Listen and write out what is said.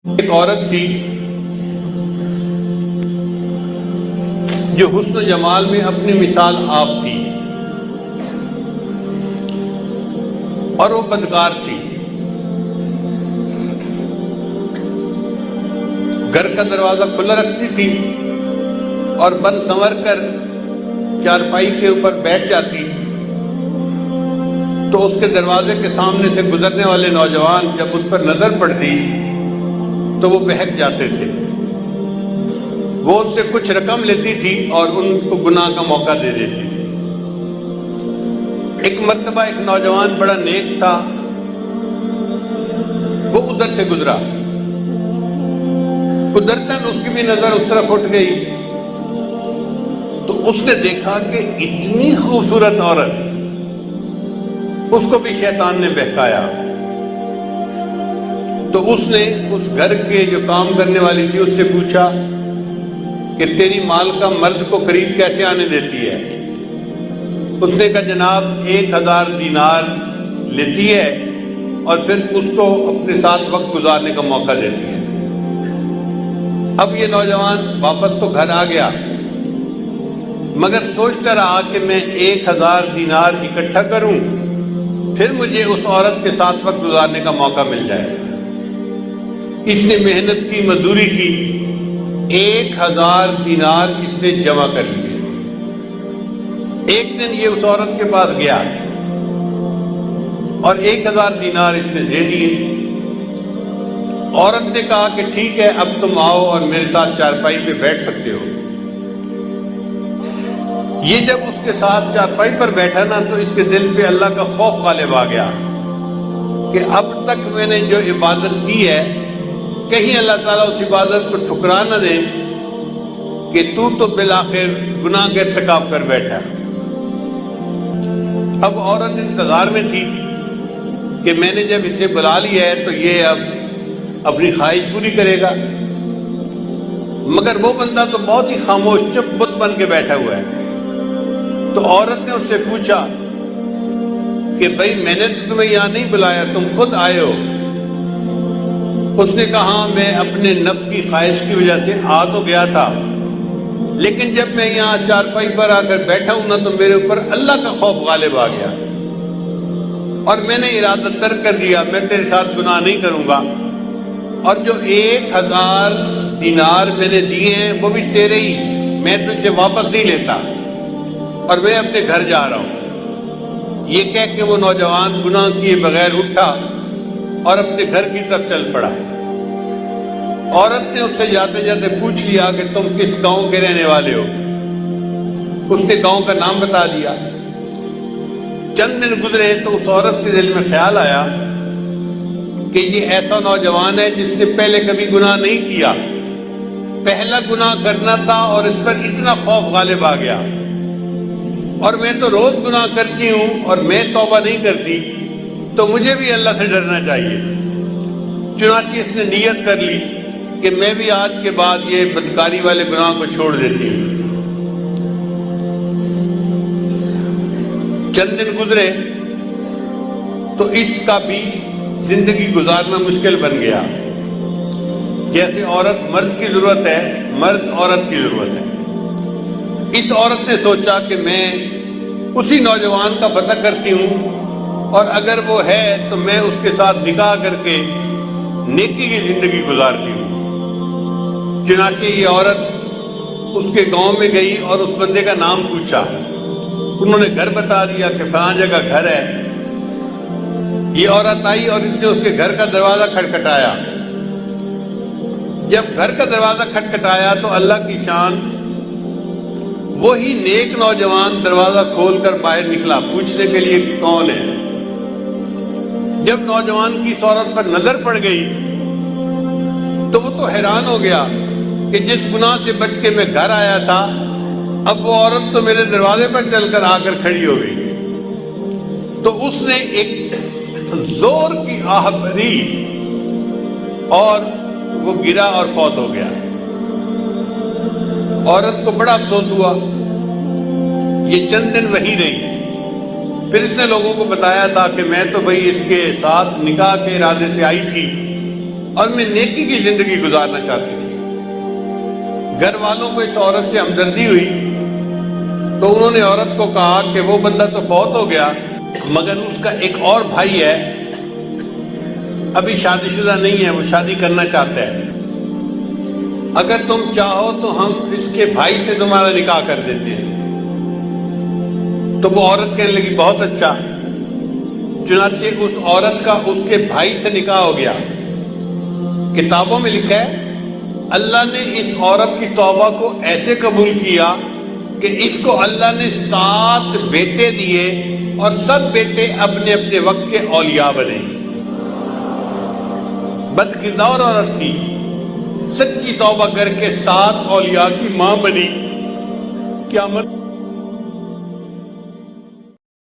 ایک عورت تھی جو حسن و جمال میں اپنی مثال آپ تھی، اور وہ بدکار تھی۔ گھر کا دروازہ کھلا رکھتی تھی اور بن سنور کر چارپائی کے اوپر بیٹھ جاتی تو اس کے دروازے کے سامنے سے گزرنے والے نوجوان جب اس پر نظر پڑتی تو وہ بہک جاتے تھے۔ وہ ان سے کچھ رقم لیتی تھی اور ان کو گناہ کا موقع دے دیتی تھی۔ ایک مرتبہ ایک نوجوان بڑا نیک تھا، وہ ادھر سے گزرا، قدرتاً اس کی بھی نظر اس طرف اٹھ گئی تو اس نے دیکھا کہ اتنی خوبصورت عورت، اس کو بھی شیطان نے بہکایا۔ تو اس نے اس گھر کے جو کام کرنے والی تھی اس سے پوچھا کہ تیری مال کا مرد کو قریب کیسے آنے دیتی ہے؟ اس نے کہا جناب 1000 دینار لیتی ہے اور پھر اس کو اپنے ساتھ وقت گزارنے کا موقع دیتی ہے۔ اب یہ نوجوان واپس تو گھر آ گیا، مگر سوچتا رہا کہ میں 1000 دینار اکٹھا کروں پھر مجھے اس عورت کے ساتھ وقت گزارنے کا موقع مل جائے۔ اس نے محنت کی، مزدوری کی، 1000 دینار اس نے جمع کر لیے۔ ایک دن یہ اس عورت کے پاس گیا اور 1000 دینار اس نے دے دیے۔ عورت نے کہا کہ ٹھیک ہے، اب تم آؤ اور میرے ساتھ چارپائی پہ بیٹھ سکتے ہو۔ یہ جب اس کے ساتھ چارپائی پر بیٹھا نا تو اس کے دل پہ اللہ کا خوف غالب آ گیا کہ اب تک میں نے جو عبادت کی ہے کہیں اللہ تعالیٰ اس عبادت کو ٹھکرا نہ دے کہ تو بالآخر گناہ کے ارتکاب کر بیٹھا۔ اب عورت انتظار میں تھی کہ میں نے جب اسے بلا لیا ہے تو یہ اب اپنی خواہش پوری کرے گا، مگر وہ بندہ تو بہت ہی خاموش چپ بت بن کے بیٹھا ہوا ہے۔ تو عورت نے اس سے پوچھا کہ بھائی میں نے تو تمہیں یہاں نہیں بلایا، تم خود آئے ہو۔ اس نے کہا میں اپنے نفس کی خواہش کی وجہ سے آ تو گیا تھا، لیکن جب میں یہاں چارپائی پر آ کر بیٹھا ہوں نا تو میرے اوپر اللہ کا خوف غالب آ گیا اور میں نے ارادہ ترک کر دیا، میں تیرے ساتھ گناہ نہیں کروں گا، اور جو 1000 دینار میں نے دیے ہیں وہ بھی تیرے ہی، میں تجھ سے واپس نہیں لیتا اور میں اپنے گھر جا رہا ہوں۔ یہ کہہ کے وہ نوجوان گناہ کیے بغیر اٹھا اور اپنے گھر کی طرف چل پڑا۔ عورت نے اس سے جاتے جاتے پوچھ لیا کہ تم کس گاؤں کے رہنے والے ہو؟ اس نے گاؤں کا نام بتا دیا۔ چند دن گزرے تو اس عورت کے دل میں خیال آیا کہ یہ ایسا نوجوان ہے جس نے پہلے کبھی گناہ نہیں کیا، پہلا گناہ کرنا تھا اور اس پر اتنا خوف غالب آ گیا، اور میں تو روز گناہ کرتی ہوں اور میں توبہ نہیں کرتی، تو مجھے بھی اللہ سے ڈرنا چاہیے۔ چنانچہ اس نے نیت کر لی کہ میں بھی آج کے بعد یہ بدکاری والے گناہ کو چھوڑ دیتی ہوں۔ چند دن گزرے تو اس کا بھی زندگی گزارنا مشکل بن گیا۔ جیسے عورت مرد کی ضرورت ہے، مرد عورت کی ضرورت ہے۔ اس عورت نے سوچا کہ میں اسی نوجوان کا پتہ کرتی ہوں اور اگر وہ ہے تو میں اس کے ساتھ نکاح کر کے نیکی کی زندگی گزارتی ہوں۔ چنانچہ یہ عورت اس کے گاؤں میں گئی اور اس بندے کا نام پوچھا۔ انہوں نے گھر بتا دیا کہ فلاں جگہ گھر ہے۔ یہ عورت آئی اور اس نے اس کے گھر کا دروازہ کھٹکھٹایا۔ جب گھر کا دروازہ کھٹکھٹایا تو اللہ کی شان، وہی نیک نوجوان دروازہ کھول کر باہر نکلا پوچھنے کے لیے کہ کون ہے۔ جب نوجوان کی اس عورت پر نظر پڑ گئی تو وہ تو حیران ہو گیا کہ جس گناہ سے بچ کے میں گھر آیا تھا اب وہ عورت تو میرے دروازے پر چل کر آ کر کھڑی ہو گئی۔ تو اس نے ایک زور کی آہ بھری اور وہ گرا اور فوت ہو گیا۔ عورت کو بڑا افسوس ہوا۔ یہ چند دن وہیں رہی۔ پھر اس نے لوگوں کو بتایا تھا کہ میں تو بھئی اس کے ساتھ نکاح کے ارادے سے آئی تھی، اور میں نیکی کی زندگی گزارنا چاہتی تھی۔ گھر والوں کو اس عورت سے ہمدردی ہوئی تو انہوں نے عورت کو کہا کہ وہ بندہ تو فوت ہو گیا مگر اس کا ایک اور بھائی ہے، ابھی شادی شدہ نہیں ہے، وہ شادی کرنا چاہتا ہے، اگر تم چاہو تو ہم اس کے بھائی سے تمہارا نکاح کر دیتے ہیں۔ تو وہ عورت کہنے لگی بہت اچھا، چنانچہ اس عورت کا اس کے بھائی سے نکاح ہو گیا۔ کتابوں میں لکھا ہے اللہ نے اس عورت کی توبہ کو ایسے قبول کیا کہ اس کو اللہ نے 7 بیٹے دیے اور سب بیٹے اپنے اپنے وقت کے اولیاء بنے۔ بد کردار عورت تھی، سچی توبہ کر کے 7 اولیاء کی ماں بنی۔ قیامت